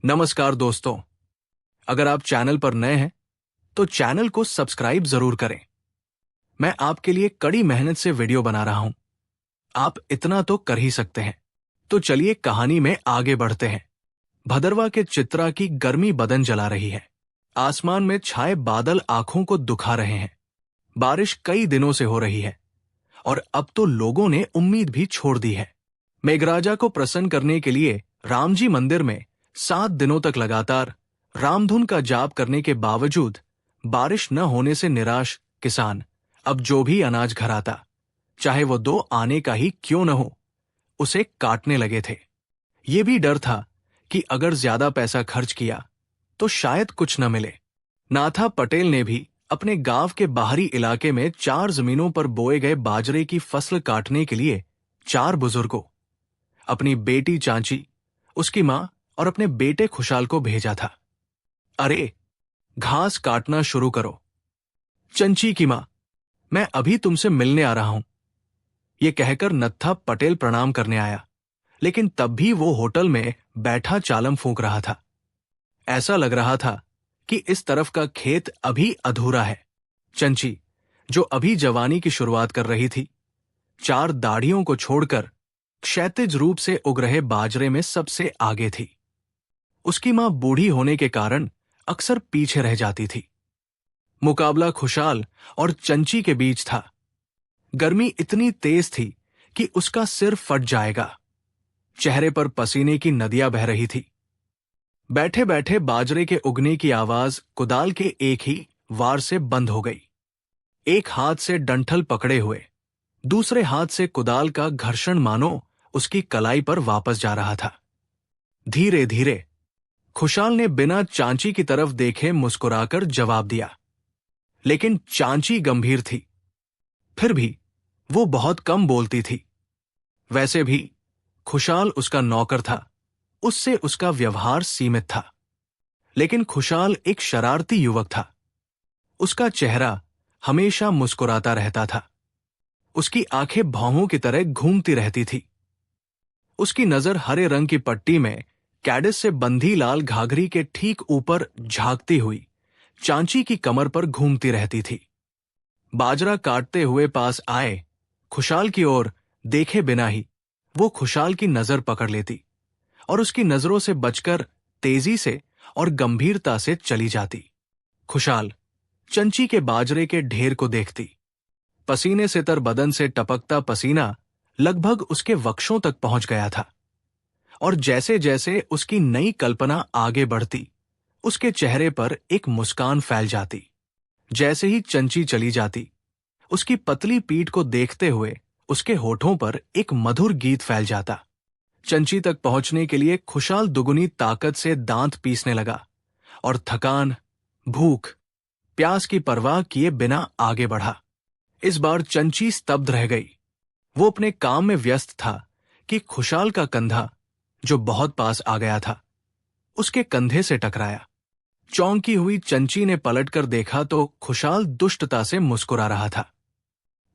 नमस्कार दोस्तों। अगर आप चैनल पर नए हैं तो चैनल को सब्सक्राइब जरूर करें। मैं आपके लिए कड़ी मेहनत से वीडियो बना रहा हूं। आप इतना तो कर ही सकते हैं। तो चलिए कहानी में आगे बढ़ते हैं। भदरवा के चित्रा की गर्मी बदन जला रही है। आसमान में छाए बादल आंखों को दुखा रहे हैं। बारिश कई दिनों से हो रही है और अब तो लोगों ने उम्मीद भी छोड़ दी है। मेघराजा को प्रसन्न करने के लिए रामजी मंदिर में 7 दिनों तक लगातार रामधुन का जाप करने के बावजूद बारिश न होने से निराश किसान अब जो भी अनाज घर आता, चाहे वो 2 आने का ही क्यों न हो, उसे काटने लगे थे। ये भी डर था कि अगर ज्यादा पैसा खर्च किया तो शायद कुछ न मिले। नाथा पटेल ने भी अपने गांव के बाहरी इलाके में 4 जमीनों पर बोए गए बाजरे की फसल काटने के लिए 4 बुजुर्गों, अपनी बेटी चांची, उसकी मां और अपने बेटे खुशाल को भेजा था। अरे, घास काटना शुरू करो। चंची की मां, मैं अभी तुमसे मिलने आ रहा हूं। ये कहकर नत्था पटेल प्रणाम करने आया, लेकिन तब भी वो होटल में बैठा चालम फूंक रहा था। ऐसा लग रहा था कि इस तरफ का खेत अभी अधूरा है। चंची, जो अभी जवानी की शुरुआत कर रही थी, 4 दाढ़ियों को छोड़कर क्षैतिज रूप से उग रहे बाजरे में सबसे आगे थी। उसकी मां बूढ़ी होने के कारण अक्सर पीछे रह जाती थी। मुकाबला खुशाल और चंची के बीच था। गर्मी इतनी तेज थी कि उसका सिर फट जाएगा। चेहरे पर पसीने की नदियां बह रही थी। बैठे बैठे बाजरे के उगने की आवाज कुदाल के एक ही वार से बंद हो गई। एक हाथ से डंठल पकड़े हुए, दूसरे हाथ से कुदाल का घर्षण मानो उसकी कलाई पर वापस जा रहा था। धीरे धीरे खुशाल ने बिना चांची की तरफ देखे मुस्कुराकर जवाब दिया, लेकिन चांची गंभीर थी। फिर भी वो बहुत कम बोलती थी। वैसे भी खुशाल उसका नौकर था, उससे उसका व्यवहार सीमित था। लेकिन खुशाल एक शरारती युवक था। उसका चेहरा हमेशा मुस्कुराता रहता था। उसकी आंखें भौहों की तरह घूमती रहती थी। उसकी नजर हरे रंग की पट्टी में कैडिस से बंधी लाल घाघरी के ठीक ऊपर झांकती हुई चांची की कमर पर घूमती रहती थी। बाजरा काटते हुए पास आए खुशाल की ओर देखे बिना ही वो खुशाल की नजर पकड़ लेती और उसकी नजरों से बचकर तेजी से और गंभीरता से चली जाती। खुशाल चंची के बाजरे के ढेर को देखती। पसीने से तर बदन से टपकता पसीना लगभग उसके वक्षों तक पहुंच गया था। और जैसे जैसे उसकी नई कल्पना आगे बढ़ती, उसके चेहरे पर एक मुस्कान फैल जाती। जैसे ही चंची चली जाती, उसकी पतली पीठ को देखते हुए उसके होठों पर एक मधुर गीत फैल जाता। चंची तक पहुंचने के लिए खुशाल दुगुनी ताकत से दांत पीसने लगा और थकान, भूख, प्यास की परवाह किए बिना आगे बढ़ा। इस बार चंची स्तब्ध रह गई। वो अपने काम में व्यस्त था कि खुशाल का कंधा, जो बहुत पास आ गया था, उसके कंधे से टकराया। चौंकी हुई चंची ने पलटकर देखा तो खुशाल दुष्टता से मुस्कुरा रहा था,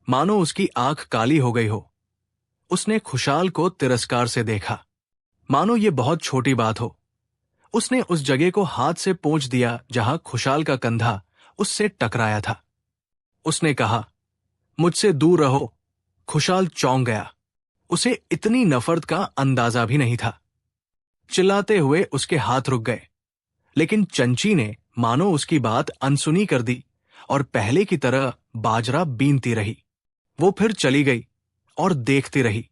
मानो उसकी आंख काली हो गई हो। उसने खुशाल को तिरस्कार से देखा, मानो ये बहुत छोटी बात हो। उसने उस जगह को हाथ से पोंछ दिया जहां खुशाल का कंधा उससे टकराया था। उसने कहा, मुझसे दूर रहो। खुशाल चौंक गया। उसे इतनी नफरत का अंदाजा भी नहीं था। चिल्लाते हुए उसके हाथ रुक गए, लेकिन चंची ने मानो उसकी बात अनसुनी कर दी और पहले की तरह बाजरा बीनती रही। वो फिर चली गई और देखती रही।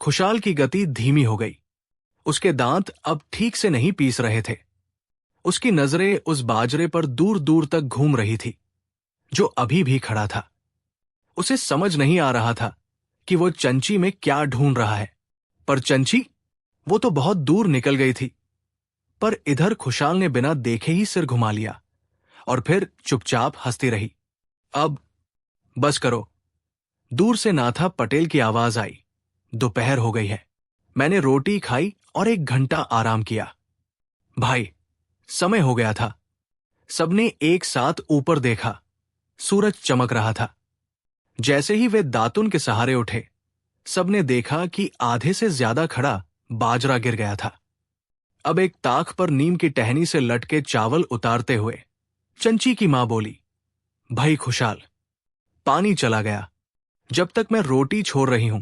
खुशाल की गति धीमी हो गई। उसके दांत अब ठीक से नहीं पीस रहे थे। उसकी नजरें उस बाजरे पर दूर दूर तक घूम रही थी, जो अभी भी खड़ा था। उसे समझ नहीं आ रहा था कि वो चंची में क्या ढूंढ रहा है। पर चंची, वो तो बहुत दूर निकल गई थी। पर इधर खुशाल ने बिना देखे ही सिर घुमा लिया और फिर चुपचाप हंसती रही। अब बस करो। दूर से नाथा पटेल की आवाज आई, दोपहर हो गई है। मैंने रोटी खाई और 1 घंटा आराम किया। भाई, समय हो गया था। सबने एक साथ ऊपर देखा। सूरज चमक रहा था। जैसे ही वे दातुन के सहारे उठे, सबने देखा कि आधे से ज्यादा खड़ा बाजरा गिर गया था। अब एक ताक पर नीम की टहनी से लटके चावल उतारते हुए चंची की मां बोली, भाई खुशहाल, पानी चला गया। जब तक मैं रोटी छोड़ रही हूं,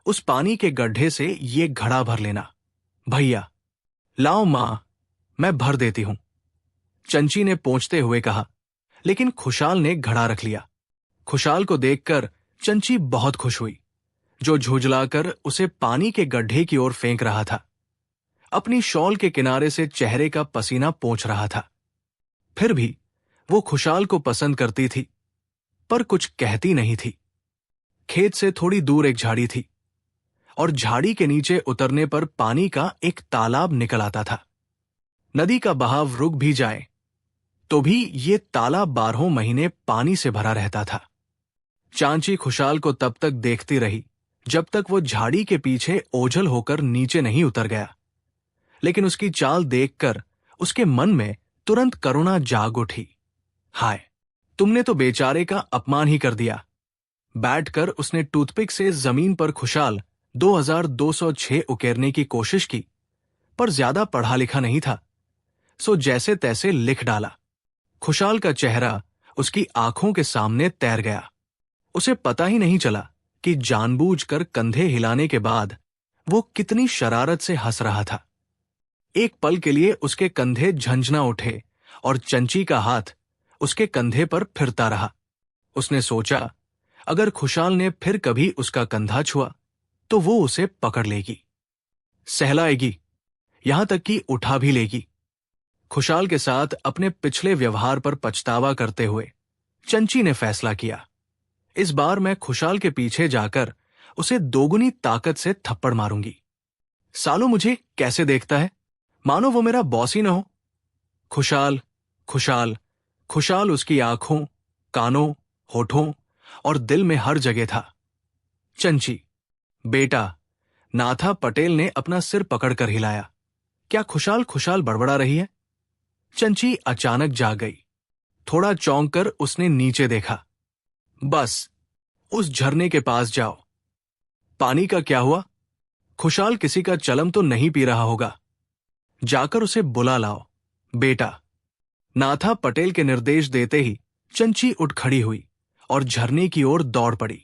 उस पानी के गड्ढे से ये घड़ा भर लेना। भैया, लाओ मां, मैं भर देती हूं, चंची ने पोंछते हुए कहा। लेकिन खुशहाल ने घड़ा रख लिया। खुशहाल को देखकर चंची बहुत खुश हुई, जो झुंझलाकर उसे पानी के गड्ढे की ओर फेंक रहा था। अपनी शॉल के किनारे से चेहरे का पसीना पोंछ रहा था। फिर भी वो खुशहाल को पसंद करती थी, पर कुछ कहती नहीं थी। खेत से थोड़ी दूर एक झाड़ी थी, और झाड़ी के नीचे उतरने पर पानी का एक तालाब निकल आता था। नदी का बहाव रुक भी जाए तो भी ये तालाब 12 महीने पानी से भरा रहता था। चांची खुशहाल को तब तक देखती रही जब तक वो झाड़ी के पीछे ओझल होकर नीचे नहीं उतर गया। लेकिन उसकी चाल देखकर उसके मन में तुरंत करुणा जाग उठी। हाय, तुमने तो बेचारे का अपमान ही कर दिया। बैठकर उसने टूथपिक से जमीन पर खुशहाल 2206 उकेरने की कोशिश की, पर ज्यादा पढ़ा लिखा नहीं था, सो जैसे तैसे लिख डाला। खुशहाल का चेहरा उसकी आंखों के सामने तैर गया। उसे पता ही नहीं चला कि जानबूझकर कंधे हिलाने के बाद वो कितनी शरारत से हंस रहा था। एक पल के लिए उसके कंधे झंझना उठे और चंची का हाथ उसके कंधे पर फिरता रहा। उसने सोचा, अगर खुशहाल ने फिर कभी उसका कंधा छुआ तो वो उसे पकड़ लेगी, सहलाएगी, यहां तक कि उठा भी लेगी। खुशहाल के साथ अपने पिछले व्यवहार पर पछतावा करते हुए चंची ने फैसला किया, इस बार मैं खुशहाल के पीछे जाकर उसे दोगुनी ताकत से थप्पड़ मारूंगी। सालो मुझे कैसे देखता है, मानो वो मेरा बॉस ही न हो। खुशहाल, खुशहाल, खुशहाल उसकी आंखों, कानों, होठों और दिल में हर जगह था। चंची, बेटा, नाथा पटेल ने अपना सिर पकड़कर हिलाया। क्या खुशहाल खुशहाल बड़बड़ा रही है? चंची अचानक जाग गई। थोड़ा चौंक कर उसने नीचे देखा। बस, उस झरने के पास जाओ। पानी का क्या हुआ? खुशहाल किसी का चलम तो नहीं पी रहा होगा। जाकर उसे बुला लाओ, बेटा। नाथा पटेल के निर्देश देते ही चंची उठ खड़ी हुई और झरने की ओर दौड़ पड़ी।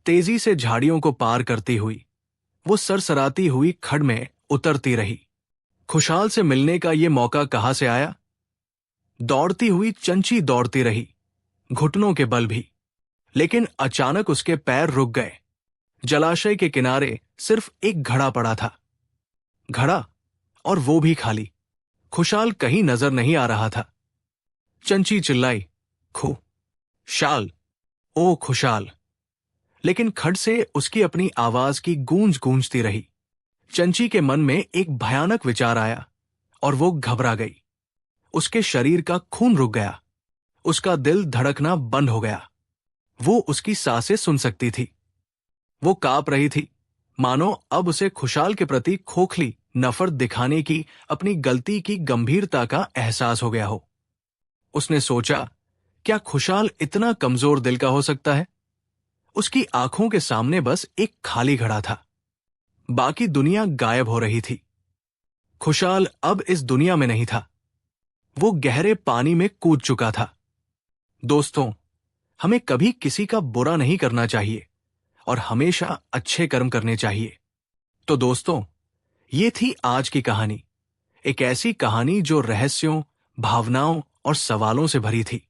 तेजी से झाड़ियों को पार करती हुई वो सरसराती हुई खड्ड में उतरती रही। खुशहाल से मिलने का ये मौका कहां से आया? दौड़ती हुई चंची दौड़ती रही, घुटनों के बल भी। लेकिन अचानक उसके पैर रुक गए। जलाशय के किनारे सिर्फ एक घड़ा पड़ा था। घड़ा, और वो भी खाली। खुशहाल कहीं नजर नहीं आ रहा था। चंची चिल्लाई, शाल, ओ खुशहाल। लेकिन खड्ड से उसकी अपनी आवाज की गूंज गूंजती रही। चंची के मन में एक भयानक विचार आया और वो घबरा गई। उसके शरीर का खून रुक गया, उसका दिल धड़कना बंद हो गया। वो उसकी सांसें सुन सकती थी। वो कांप रही थी, मानो अब उसे खुशहाल के प्रति खोखली नफरत दिखाने की अपनी गलती की गंभीरता का एहसास हो गया हो। उसने सोचा, क्या खुशहाल इतना कमजोर दिल का हो सकता है? उसकी आंखों के सामने बस एक खाली घड़ा था। बाकी दुनिया गायब हो रही थी। खुशहाल अब इस दुनिया में नहीं था। वो गहरे पानी में कूद चुका था। दोस्तों, हमें कभी किसी का बुरा नहीं करना चाहिए और हमेशा अच्छे कर्म करने चाहिए। तो दोस्तों, ये थी आज की कहानी। एक ऐसी कहानी जो रहस्यों, भावनाओं और सवालों से भरी थी।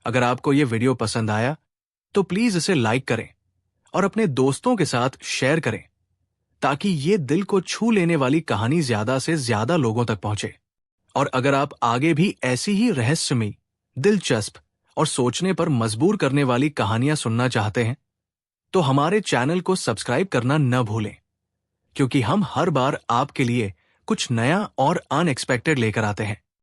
अगर आपको ये वीडियो पसंद आया तो प्लीज इसे लाइक करें और अपने दोस्तों के साथ शेयर करें, ताकि ये दिल को छू लेने वाली कहानी ज्यादा से ज्यादा लोगों तक पहुंचे। और अगर आप आगे भी ऐसी ही रहस्यमयी, दिलचस्प और सोचने पर मजबूर करने वाली कहानियां सुनना चाहते हैं, तो हमारे चैनल को सब्सक्राइब करना न भूलें, क्योंकि हम हर बार आपके लिए कुछ नया और अनएक्सपेक्टेड लेकर आते हैं।